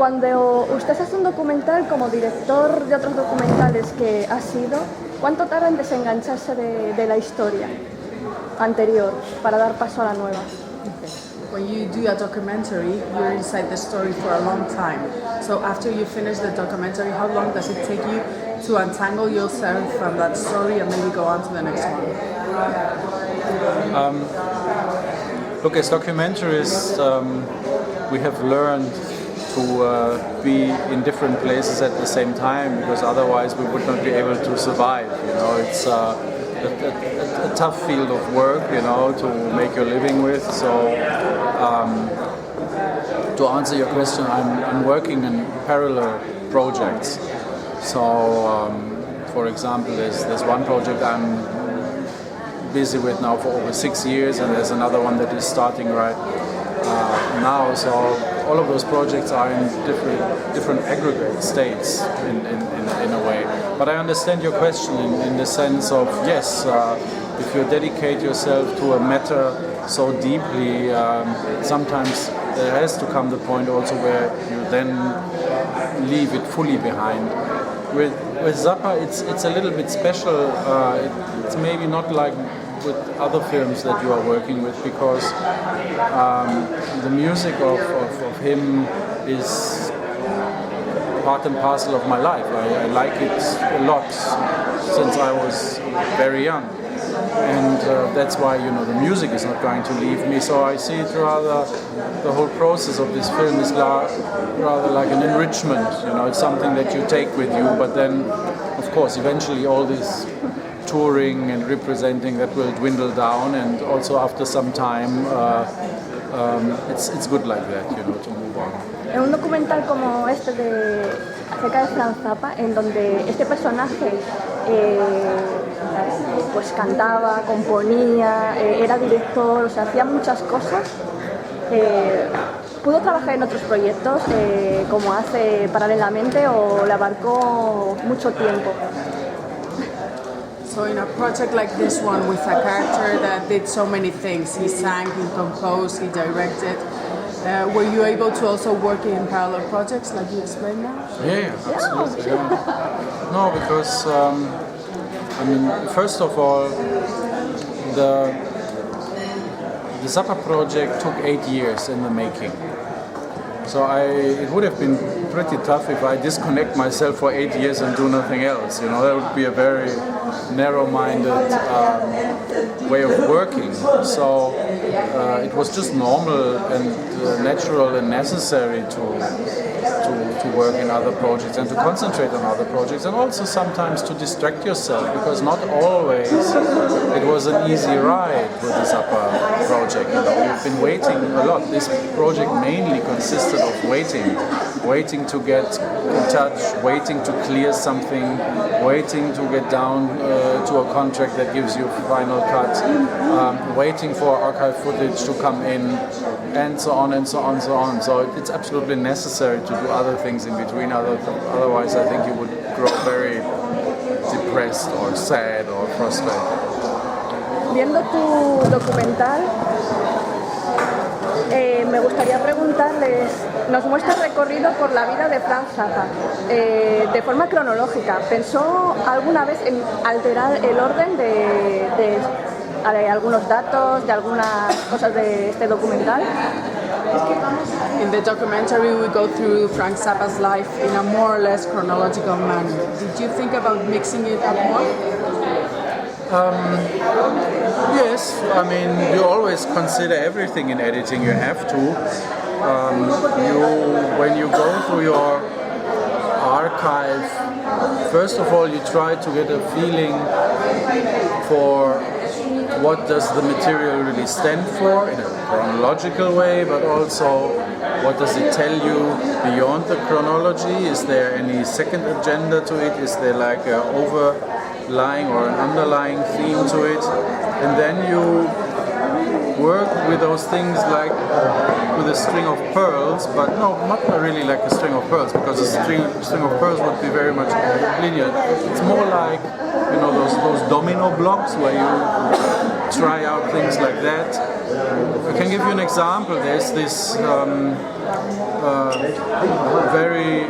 Cuando usted hace un documental como director de otros documentales que ha sido, ¿cuánto tarda en desengancharse de la historia anterior para dar paso a la nueva? When you do a documentary, you're inside the story for a long time. So after you finish the documentary, how long does it take you to untangle yourself from that story and maybe go on to the next one? Look, as documentarists, we have learned to be in different places at the same time, because otherwise we would not be able to survive. You know, it's a tough field of work, you know, to make your living with. So to answer your question, I'm working in parallel projects. So for example, there's one project I'm busy with now for over 6 years, and there's another one that is starting right now. So all of those projects are in different aggregate states in a way. But I understand your question in the sense of, yes, if you dedicate yourself to a matter so deeply, sometimes there has to come the point also where you then leave it fully behind. With Zappa, it's a little bit special. It's maybe not like with other films that you are working with, because the music of him is part and parcel of my life. I like it a lot since I was very young, and that's why, you know, the music is not going to leave me. So I see it rather, the whole process of this film is rather like an enrichment. You know, it's something that you take with you, but then, of course, eventually all this touring and representing, that will dwindle down, and also after some time it's good like that, you know, to move on. En un documental como este acerca de Franz Zappa, en donde este personaje pues cantaba, componía, era director, o sea, hacía muchas cosas, ¿pudo trabajar en otros proyectos como hace paralelamente, o le abarcó mucho tiempo? So in a project like this one, with a character that did so many things, he sang, he composed, he directed, were you able to also work in parallel projects like you explained now? Yeah, absolutely. Yeah. No, because I mean, first of all, the Zappa project took 8 years in the making. So it would have been pretty tough if I disconnect myself for 8 years and do nothing else. You know, that would be a very narrow-minded way of working. So it was just normal and natural and necessary to work in other projects and to concentrate on other projects, and also sometimes to distract yourself, because not always it was an easy ride with the Zappa project. You know, we've been waiting a lot. This project mainly consisted of waiting to get in touch, waiting to clear something, waiting to get down to a contract that gives you final cut, waiting for archive footage to come in, and so on and so on and so on. So it's absolutely necessary to do other things in between. Otherwise, I think you would grow very depressed or sad or frustrated. Viendo tu documental, me gustaría preguntarles, nos muestra el recorrido por la vida de Franz Zappa de forma cronológica. ¿Pensó alguna vez en alterar el orden de algunos datos, de algunas cosas de este documental? In the documentary, we go through Frank Zappa's life in a more or less chronological manner. Did you think about mixing it up more? Yes, I mean, you always consider everything in editing. You have to. When you go through your archive, first of all, you try to get a feeling for what does the material really stand for in a chronological way, but also what does it tell you beyond the chronology? Is there any second agenda to it? Is there like an overlying or an underlying theme to it? And then you work with those things like with a string of pearls, but no, not really like a string of pearls, because a string of pearls would be very much linear. It's more like, you know, those domino blocks where you try out things like that. I can give you an example. There's this very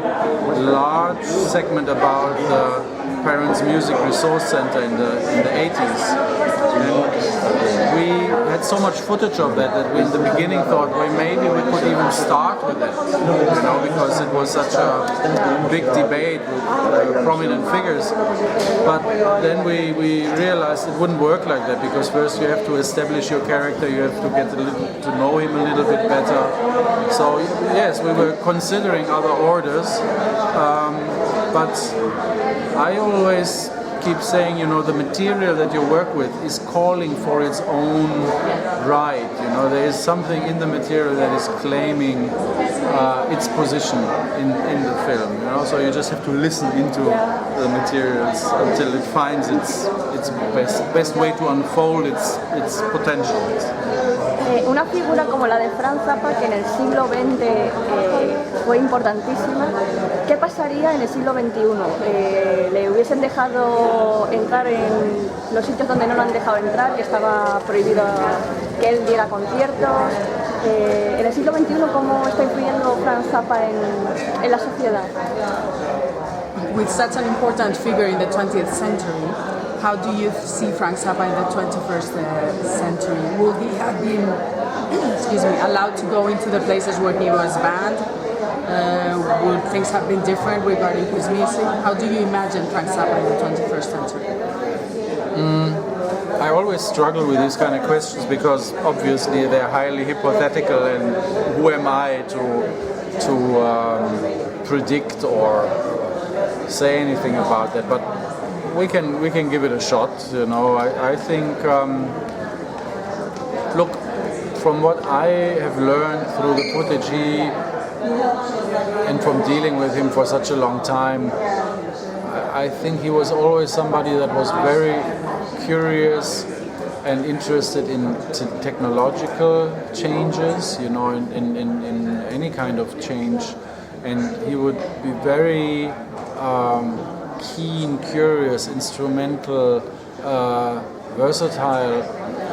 large segment about the Parents Music Resource Center in the 80s. And we had so much footage of that we in the beginning thought, well, maybe we could even start with it, because it was such a big debate with prominent figures. But then we realized it wouldn't work like that, because first you have to establish your character, you have to get to know him a little bit better. So yes, we were considering other orders, but I always keep saying, the material that you work with is calling for its own right. There is something in the material that is claiming its position in the film. So you just have to listen into the materials until it finds its best way to unfold its potentials. Una figura como la de Franz Zappa, que en el siglo XX fue importantísima, ¿qué pasaría en el siglo XXI? ¿Le hubiesen dejado entrar en los sitios donde no lo han dejado entrar, que estaba prohibido que él diera conciertos? En el siglo XXI, ¿cómo está influyendo Franz Zappa en la sociedad? With such an important figure in the 20th century, how do you see Frank Zappa in the 21st century? Will he have been, allowed to go into the places where he was banned? Would things have been different regarding his music? How do you imagine Frank Zappa in the 21st century? I always struggle with these kind of questions, because obviously they're highly hypothetical, and who am I to predict or say anything about that? But we can give it a shot. I think, look, from what I have learned through the protégé and from dealing with him for such a long time, I think he was always somebody that was very curious and interested in technological changes, in any kind of change, and he would be very keen, curious, instrumental, versatile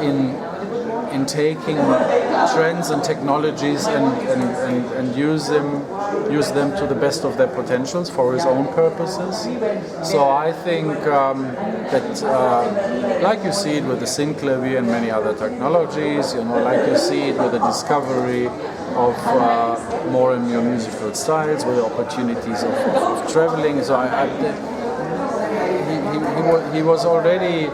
in taking trends and technologies and use them to the best of their potentials for his own purposes. So I think that, like you see it with the synclavier and many other technologies, like you see it with the discovery of more and more musical styles, with the opportunities of traveling. So he was already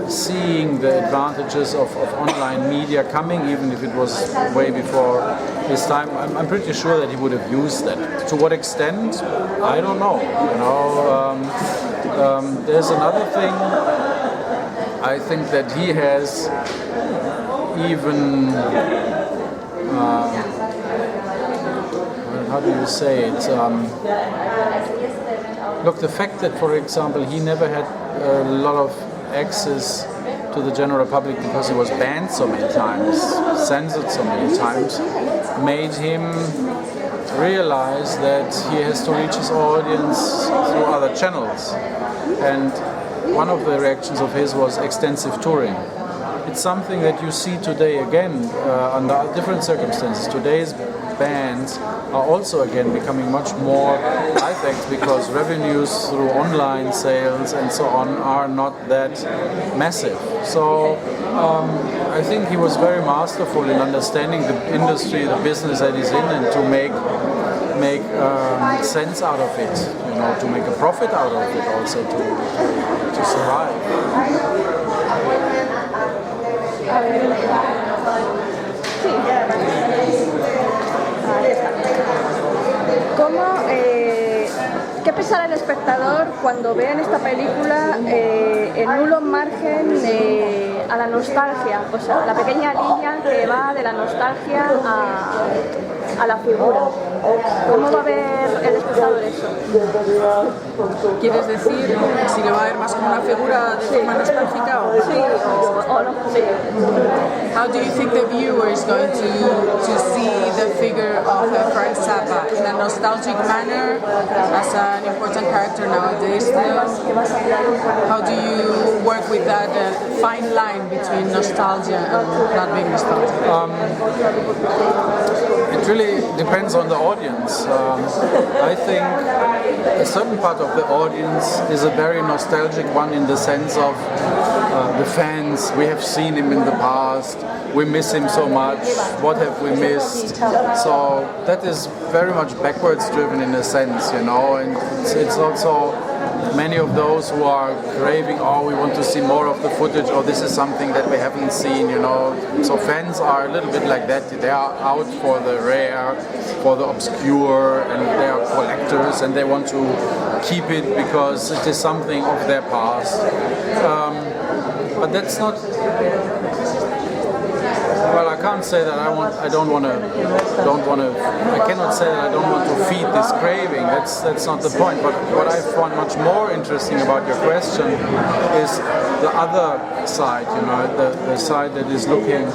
seeing the advantages of online media coming, even if it was way before his time. I'm pretty sure that he would have used that. To what extent, I don't know. There's another thing. I think that he has even how do you say it? Look, the fact that, for example, he never had a lot of access to the general public because he was banned so many times, censored so many times, made him realize that he has to reach his audience through other channels. And one of the reactions of his was extensive touring. It's something that you see today again under different circumstances. Today's bands are also again becoming much more high-tech because revenues through online sales and so on are not that massive. So I think he was very masterful in understanding the industry, the business that he's in, and to make sense out of it, to make a profit out of it, also to survive. ¿Qué pensará el espectador cuando ve en esta película el nulo margen a la nostalgia? O sea, la pequeña línea que va de la nostalgia a la figura. ¿Cómo va a ver el espectador eso? ¿Quieres decir si le va a ver más como una figura de forma nostálgica o? Sí, o no. Sí. How do you think the viewer is going to see the figure of Frank Zappa in a nostalgic manner as an important character nowadays still? How do you work with that fine line between nostalgia and not being nostalgic? It really depends on the audience. I think a certain part of the audience is a very nostalgic one in the sense of the fans. We have seen him in the past. We miss him so much. What have we missed? So that is very much backwards driven in a sense, you know. And it's also many of those who are craving, oh, we want to see more of the footage, or this is something that we haven't seen, you know. So fans are a little bit like that. They are out for the rare, for the obscure, and they are collectors, and they want to keep it because it is something of their past. But that's not. Well, I can't say that I cannot say that I don't want to feed this craving. That's not the point. But what I find much more interesting about your question is the other side. You know, the side that is looking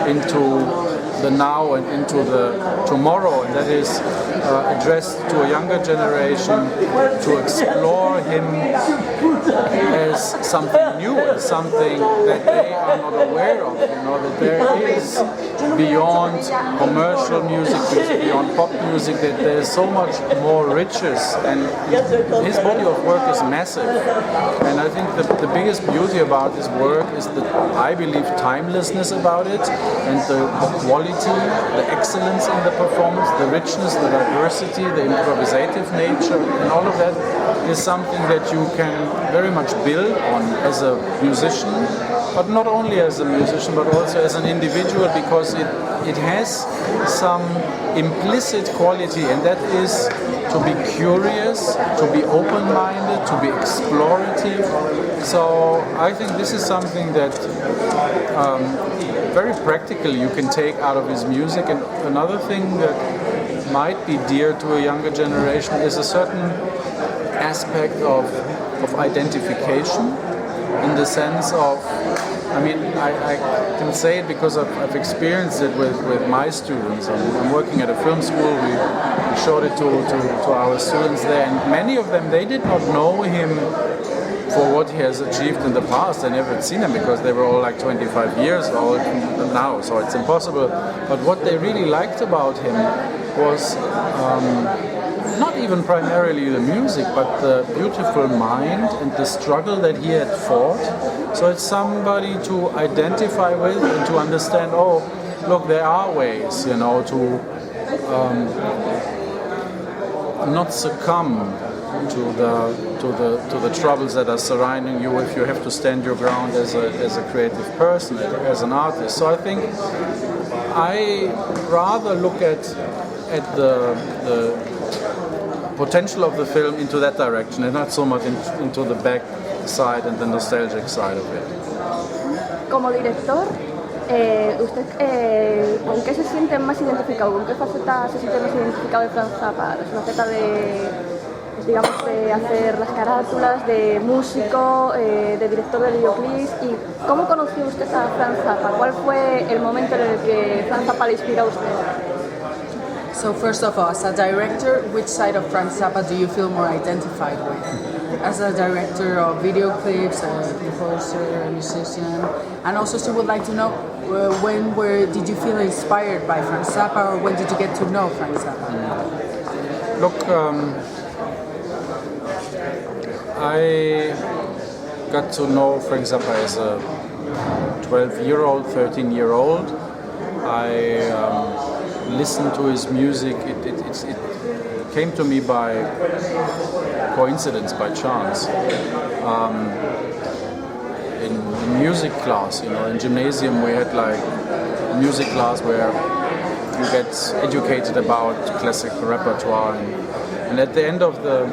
into the now and into the tomorrow, and that is addressed to a younger generation to explore him as something new, as something that they are not aware of. You know, that there is beyond commercial music, beyond pop music, that there's so much more riches, and his body of work is massive. And I think the biggest beauty about his work is the, I believe, timelessness about it, and the quality, the excellence in the performance, the richness, the diversity, the improvisative nature, and all of that is something that you can very much build on as a musician, but not only as a musician, but also as an individual, because it has some implicit quality, and that is to be curious, to be open-minded, to be explorative. So I think this is something that very practically you can take out of his music. And another thing that might be dear to a younger generation is a certain aspect of identification, in the sense of, I mean, I can say it because I've experienced it with my students. I'm working at a film school. We showed it to our students there, and many of them, they did not know him for what he has achieved in the past. They never had seen him because they were all like 25 years old now, so it's impossible. But what they really liked about him was not even primarily the music, but the beautiful mind and the struggle that he had fought. So it's somebody to identify with and to understand, oh, look, there are ways, you know, to not succumb to the troubles that are surrounding you if you have to stand your ground as a creative person, as an artist. So I think I rather look at the potential of the film into that direction, and not so much into the back side and the nostalgic side of it. Como director, ¿usted con qué se siente más identificado? ¿Con qué faceta se siente más identificado de Franz Zappa? ¿La faceta de, digamos, de hacer las carátulas, de músico, de director de videoclips? ¿Y cómo conoció usted a Franz Zappa? ¿Cuál fue el momento en el que Franz Zappa le inspiró a usted? So first of all, as a director, which side of Franz Zappa do you feel more identified with? As a director of video clips, a composer, a musician, and also she would like to know did you feel inspired by Franz Zappa, or when did you get to know Franz Zappa? Look, I got to know Frank Zappa as a 12-year-old, 13-year-old. I listened to his music. It came to me by coincidence, by chance. In music class, you know, in gymnasium we had like music class where you get educated about classical repertoire, and at the end of the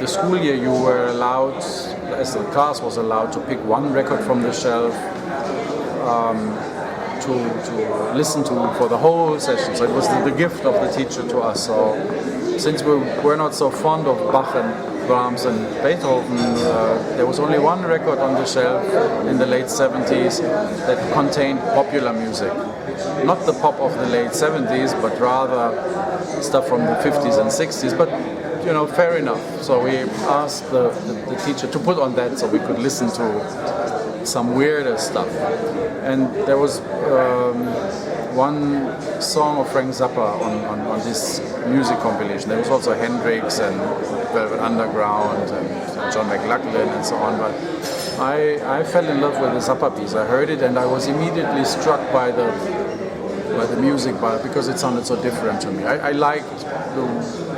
school year you were allowed, as the class was allowed, to pick one record from the shelf to listen to for the whole session. So it was the gift of the teacher to us. So since we were not so fond of Bach and Brahms and Beethoven, there was only one record on the shelf in the late 70s that contained popular music. not the pop of the late 70s, but rather stuff from the 50s and 60s. But fair enough. So we asked the teacher to put on that so we could listen to some weirder stuff. And there was one song of Frank Zappa on this music compilation. There was also Hendrix and Velvet Underground and John McLaughlin and so on. But I fell in love with the Zappa piece. I heard it and I was immediately struck by the music, because it sounded so different to me. I liked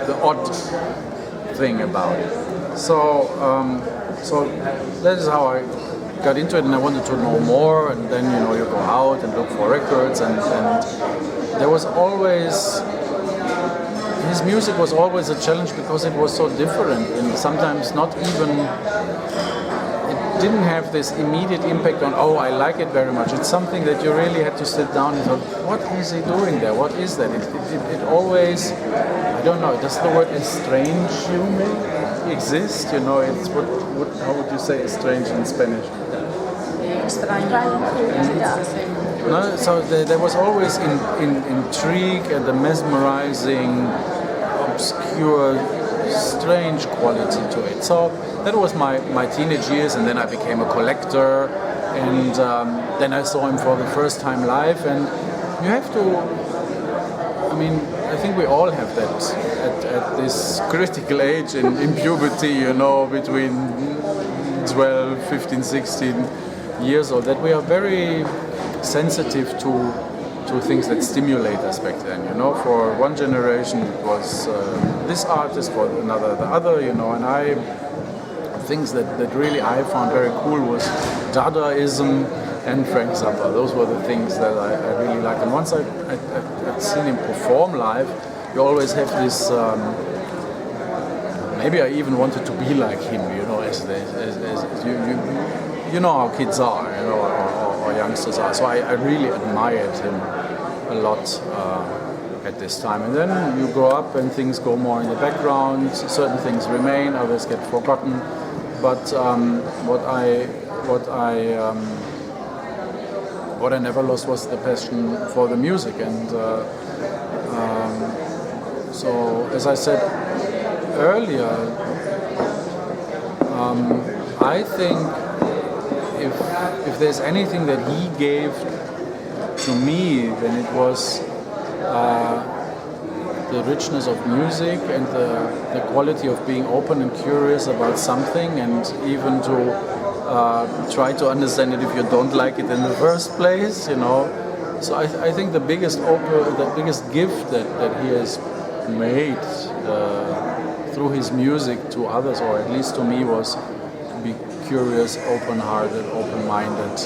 the odd thing about it. So that is how I got into it, and I wanted to know more. And then you go out and look for records, and there was always, his music was always a challenge because it was so different, and sometimes not even, it didn't have this immediate impact on, oh, I like it very much. It's something that you really had to sit down and thought, what is he doing there? What is that? It always, I don't know, does the word estrange you exist? It's how would you say estrange in Spanish? No, so there was always intrigue and the mesmerizing, obscure, strange quality to it. So that was my teenage years, and then I became a collector, and then I saw him for the first time live. And you have to, I think we all have that at this critical age in puberty, between 12, 15, 16 years old, that we are very sensitive to things that stimulate us back then. For one generation it was this artist, for another the other, and things that really I found very cool was Dadaism and Frank Zappa. Those were the things that I really liked. And once I'd seen him perform live, you always have this, maybe I even wanted to be like him, as you know how kids are, or youngsters are. So I really admired him a lot at this time. And then you grow up and things go more in the background. Certain things remain, others get forgotten. But what I never lost was the passion for the music. And so, as I said earlier, I think if there's anything that he gave to me, then it was the richness of music and the quality of being open and curious about something, and even to try to understand it if you don't like it in the first place, So I think the biggest gift that he has made through his music to others, or at least to me, was to be curious, open-hearted, open-minded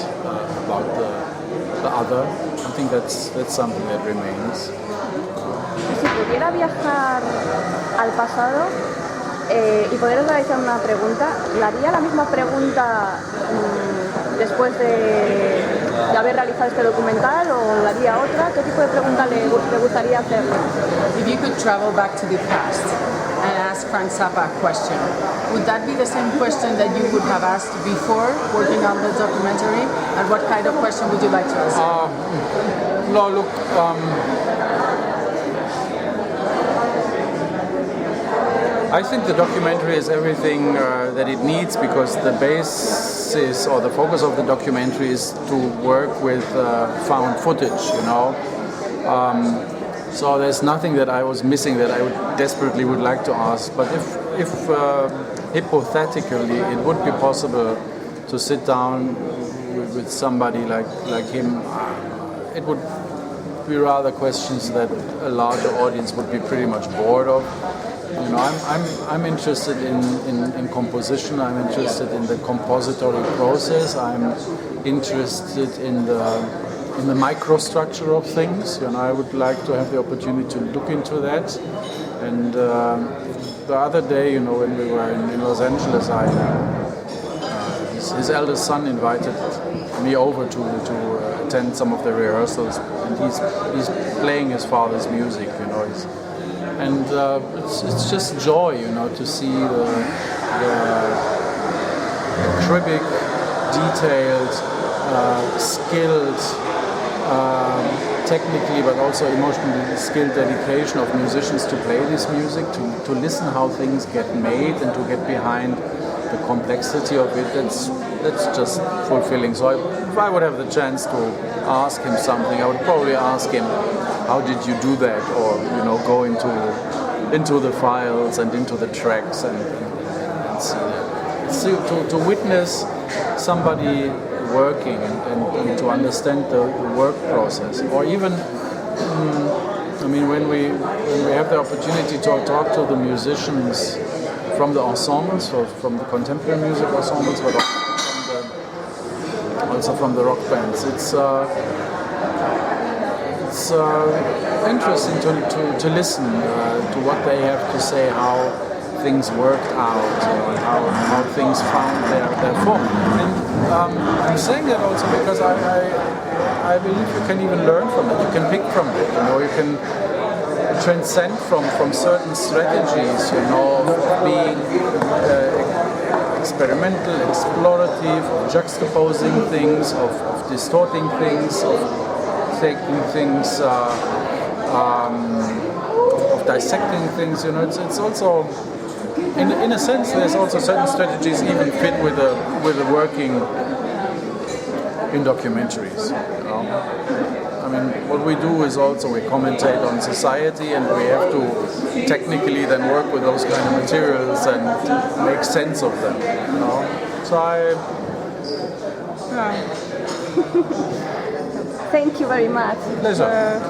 about the other. I think that's something that remains. Si pudiera viajar al pasado y poder realizar una pregunta, ¿le haría la misma pregunta después de haber realizado este documental, o le haría otra? ¿Qué tipo de pregunta le gustaría hacerle? If you could travel back to the past and ask Frank Zappa a question, would that be the same question that you would have asked before working on the documentary? And what kind of question would you like to ask? No, look, I think the documentary is everything that it needs, because the basis or the focus of the documentary is to work with found footage, So there's nothing that I was missing that I desperately would like to ask. But if hypothetically it would be possible to sit down with somebody like him, it would be rather questions that a larger audience would be pretty much bored of. I'm interested in composition. I'm interested in the compository process. I'm interested in the microstructure of things. I would like to have the opportunity to look into that. And the other day, when we were in Los Angeles, his eldest son invited me over to attend some of the rehearsals, and he's playing his father's music. And it's just joy, to see the acribic, detailed, skilled technically but also emotionally skilled dedication of musicians to play this music, to listen how things get made and to get behind the complexity of it. That's just fulfilling. So if I would have the chance to ask him something, I would probably ask him, how did you do that? Or go into the files and into the tracks and see that. To witness somebody working and to understand the work process, or even when we have the opportunity to talk to the musicians from the ensembles, so from the contemporary music ensembles, but also from the rock bands, it's interesting to listen to what they have to say, how things worked out, and how things found their form. And I'm saying that also because I believe you can even learn from it. You can pick from it. You can transcend from certain strategies. Being experimental, explorative, of juxtaposing things, of distorting things, of taking things, of dissecting things. It's also. In a sense, there's also certain strategies even fit with the working in documentaries. What we do is also we commentate on society, and we have to technically then work with those kind of materials and make sense of them. So Thank you very much. Pleasure.